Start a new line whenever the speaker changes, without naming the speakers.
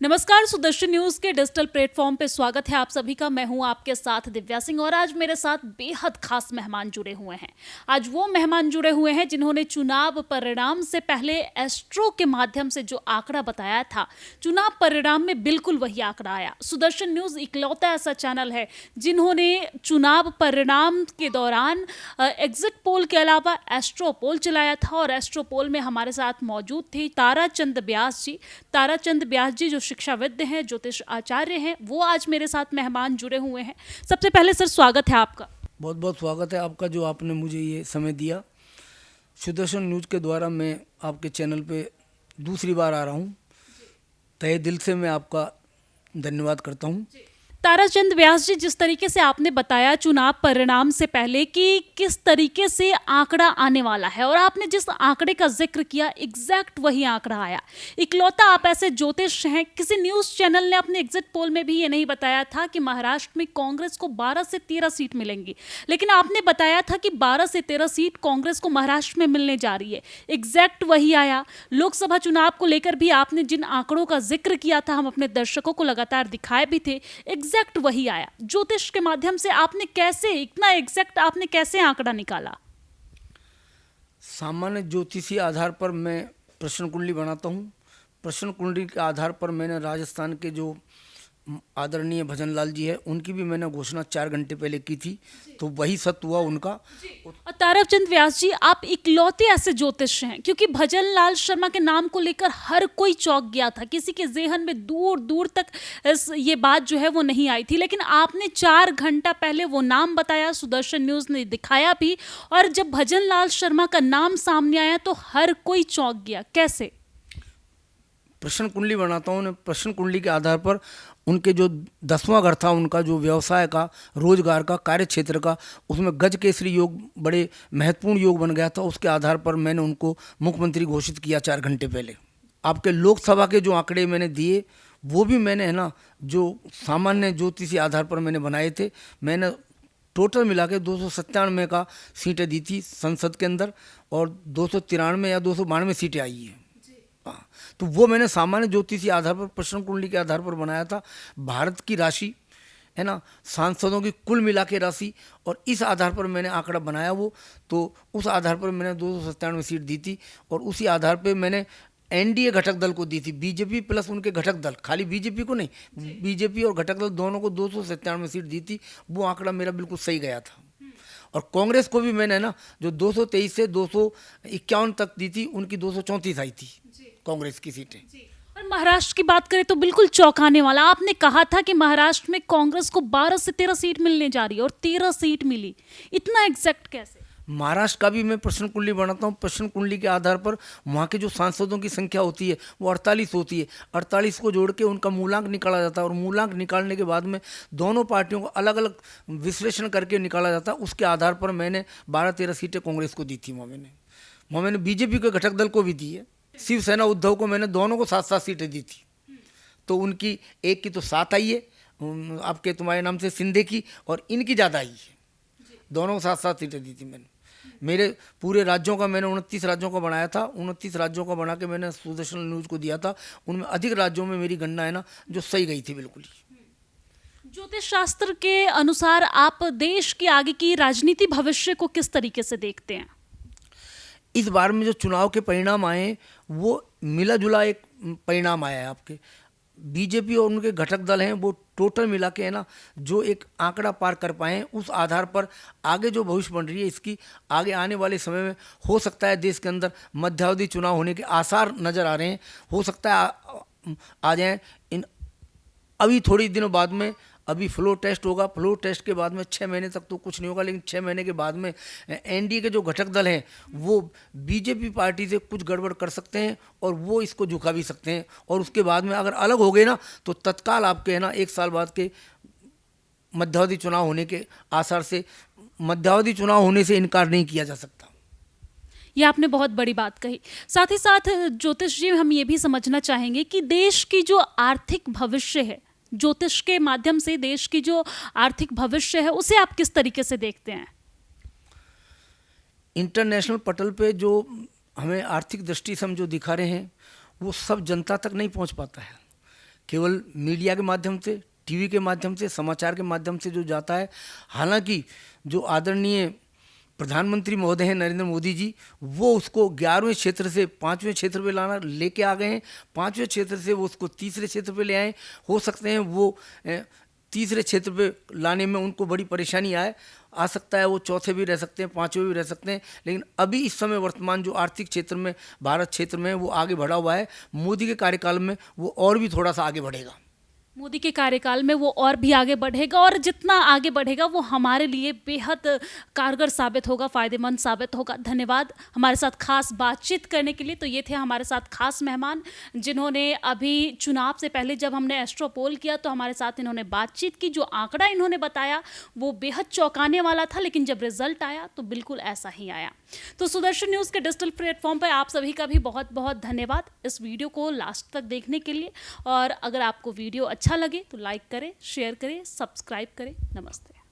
नमस्कार, सुदर्शन न्यूज के digital platform पे स्वागत है आप सभी का। मैं हूं आपके साथ दिव्या सिंह और आज मेरे साथ बेहद खास मेहमान जुड़े हुए हैं। आज वो मेहमान जुड़े हुए हैं जिन्होंने चुनाव परिणाम से पहले एस्ट्रो के माध्यम से जो आंकड़ा बताया था, चुनाव परिणाम में बिल्कुल वही आंकड़ा आया। सुदर्शन न्यूज इकलौता ऐसा चैनल है जिन्होंने चुनाव परिणाम के दौरान एग्जिट पोल के अलावा एस्ट्रो पोल चलाया था और एस्ट्रो पोल में हमारे साथ मौजूद थी ताराचंद व्यास जी। ताराचंद व्यास जी जो शिक्षाविद हैं, ज्योतिष आचार्य हैं, वो आज मेरे साथ मेहमान जुड़े हुए हैं। सबसे पहले सर स्वागत है आपका।
बहुत बहुत स्वागत है आपका, जो आपने मुझे ये समय दिया। सुदर्शन न्यूज के द्वारा मैं आपके चैनल पे दूसरी बार आ रहा हूँ। तहे दिल से मैं आपका धन्यवाद करता हूँ।
ताराचंद व्यास जी, जिस तरीके से आपने बताया चुनाव परिणाम से पहले कि किस तरीके से आंकड़ा आने वाला है और आपने जिस आंकड़े का जिक्र किया एग्जैक्ट वही आंकड़ा आया। इकलौता आप ऐसे ज्योतिष हैं, किसी न्यूज चैनल ने अपने एग्जिट पोल में भी ये नहीं बताया था कि महाराष्ट्र में कांग्रेस को 12 से 13 सीट मिलेंगी, लेकिन आपने बताया था कि 12 से 13 सीट कांग्रेस को महाराष्ट्र में मिलने जा रही है। एग्जैक्ट वही आया। लोकसभा चुनाव को लेकर भी आपने जिन आंकड़ों का जिक्र किया था, हम अपने दर्शकों को लगातार दिखाए भी थे, एग्जैक्ट वही आया। ज्योतिष के माध्यम से आपने कैसे इतना एग्जैक्ट आपने कैसे आंकड़ा निकाला?
सामान्य ज्योतिषी आधार पर मैं प्रश्न कुंडली बनाता हूँ। प्रश्न कुंडली के आधार पर मैंने राजस्थान के जो आदरणीय भजन लाल जी है, उनकी भी मैंने घोषणा 4 घंटे पहले की थी, तो वही सत्य हुआ उनका।
और ताराचंद व्यास जी, आप इकलौते ऐसे ज्योतिष हैं, क्योंकि भजन लाल शर्मा के नाम को लेकर हर कोई चौंक गया था, किसी के जेहन में दूर दूर तक ये बात जो है वो नहीं आई थी, लेकिन आपने 4 घंटा पहले वो नाम बताया, सुदर्शन न्यूज ने दिखाया भी, और जब भजन लाल शर्मा का नाम सामने आया तो हर कोई चौंक गया। कैसे?
प्रश्न कुंडली बनाता हूँ। प्रश्न कुंडली के आधार पर उनके जो 10वां घर था, उनका जो व्यवसाय का, रोजगार का, कार्य क्षेत्र का, उसमें गज केसरी योग बड़े महत्वपूर्ण योग बन गया था। उसके आधार पर मैंने उनको मुख्यमंत्री घोषित किया 4 घंटे पहले। आपके लोकसभा के जो आंकड़े मैंने दिए, वो भी मैंने है ना, जो सामान्य ज्योतिषी आधार पर मैंने बनाए थे। मैंने टोटल मिला के 297 का सीटें दी थी संसद के अंदर, और 293 या 292 सीटें आई हैं। तो वो मैंने सामान्य ज्योतिषी आधार पर, प्रश्न कुंडली के आधार पर बनाया था। भारत की राशि है ना, सांसदों की कुल मिला के राशि, और इस आधार पर मैंने आंकड़ा बनाया वो। तो उस आधार पर मैंने 297 सीट दी थी, और उसी आधार पर मैंने एनडीए घटक दल को दी थी, बीजेपी प्लस उनके घटक दल, खाली बीजेपी को नहीं, बीजेपी और घटक दल दोनों को 297 सीट दी थी। वो आंकड़ा मेरा बिल्कुल सही गया था। और कांग्रेस को भी मैंने ना, जो 223 से 251 तक दी थी, उनकी 234 आई थी कांग्रेस की सीटें।
और महाराष्ट्र की बात करें तो बिल्कुल चौंकाने वाला, आपने कहा था कि महाराष्ट्र में कांग्रेस को 12 से 13 सीट मिलने जा रही है और 13 सीट मिली। इतना एग्जैक्ट कैसे?
महाराष्ट्र का भी मैं प्रश्न कुंडली बनाता हूँ। प्रश्न कुंडली के आधार पर वहाँ के जो सांसदों की संख्या होती है वो 48 होती है। 48 को जोड़ के उनका मूलांक निकाला जाता है, और मूलांक निकालने के बाद में दोनों पार्टियों को अलग अलग विश्लेषण करके निकाला जाता है। उसके आधार पर मैंने 12-13 सीटें कांग्रेस को दी थी। वहाँ मैंने बीजेपी के घटक दल को भी दी है। शिवसेना उद्धव को मैंने दोनों को 7-7 सीटें दी थी। तो उनकी एक की तो 7 आई है, आपके तुम्हारे नाम से सिंधे की, और इनकी ज़्यादा आई है। दोनों को 7-7 सीटें दी थी मैंने। मेरे पूरे राज्यों का मैंने 29 राज्यों का बनाया था। 29 राज्यों का बना के मैंने सुदर्शन न्यूज को दिया था। उनमें अधिक राज्यों में मेरी गणना है ना, जो सही गई थी बिल्कुल ही।
ज्योतिष शास्त्र के अनुसार आप देश की आगे की राजनीति भविष्य को किस तरीके से देखते हैं?
इस बार में जो चुनाव के परिणाम आए, वो मिला जुला एक परिणाम आया है। आपके बीजेपी और उनके घटक दल हैं, वो टोटल मिला के है ना, जो एक आंकड़ा पार कर पाए हैं, उस आधार पर आगे जो भविष्य बन रही है इसकी, आगे आने वाले समय में हो सकता है देश के अंदर मध्यावधि चुनाव होने के आसार नज़र आ रहे हैं। हो सकता है आ जाएँ इन अभी थोड़ी दिनों बाद में। अभी फ्लोर टेस्ट होगा, फ्लोर टेस्ट के बाद में 6 महीने तक तो कुछ नहीं होगा, लेकिन 6 महीने के बाद में एनडीए के जो घटक दल हैं वो बीजेपी पार्टी से कुछ गड़बड़ कर सकते हैं, और वो इसको झुका भी सकते हैं। और उसके बाद में अगर अलग हो गए ना, तो तत्काल आपके है ना 1 साल बाद के मध्यावधि चुनाव होने के आसार से, मध्यावधि चुनाव होने से इनकार नहीं किया जा सकता।
ये आपने बहुत बड़ी बात कही। साथ ही साथ ज्योतिष जी, हम ये भी समझना चाहेंगे कि देश की जो आर्थिक भविष्य है, ज्योतिष के माध्यम से देश की जो आर्थिक भविष्य है, उसे आप किस तरीके से देखते हैं?
इंटरनेशनल पटल पे जो हमें आर्थिक दृष्टि से हम जो दिखा रहे हैं, वो सब जनता तक नहीं पहुंच पाता है। केवल मीडिया के माध्यम से, टीवी के माध्यम से, समाचार के माध्यम से जो जाता है। हालांकि जो आदरणीय प्रधानमंत्री महोदय हैं नरेंद्र मोदी जी, वो उसको 11वें क्षेत्र से 5वें क्षेत्र पे लाना लेके आ गए हैं। 5वें क्षेत्र से वो उसको तीसरे क्षेत्र पे ले आए। हो सकते हैं वो तीसरे क्षेत्र पे लाने में उनको बड़ी परेशानी आ सकता है, वो चौथे भी रह सकते हैं, 5वें भी रह सकते हैं। लेकिन अभी इस समय वर्तमान जो आर्थिक क्षेत्र में, भारत क्षेत्र में, वो आगे बढ़ा हुआ है। मोदी के कार्यकाल में वो और भी थोड़ा सा आगे बढ़ेगा।
मोदी के कार्यकाल में वो और भी आगे बढ़ेगा, और जितना आगे बढ़ेगा वो हमारे लिए बेहद कारगर साबित होगा, फ़ायदेमंद साबित होगा। धन्यवाद हमारे साथ खास बातचीत करने के लिए। तो ये थे हमारे साथ खास मेहमान, जिन्होंने अभी चुनाव से पहले जब हमने एस्ट्रो पोल किया तो हमारे साथ इन्होंने बातचीत की। जो आंकड़ा इन्होंने बताया वो बेहद चौंकाने वाला था, लेकिन जब रिजल्ट आया तो बिल्कुल ऐसा ही आया। तो सुदर्शन न्यूज़ के डिजिटल प्लेटफॉर्म पर आप सभी का भी बहुत बहुत धन्यवाद इस वीडियो को लास्ट तक देखने के लिए। और अगर आपको वीडियो अच्छा लगे तो लाइक करें, शेयर करें, सब्सक्राइब करें। नमस्ते।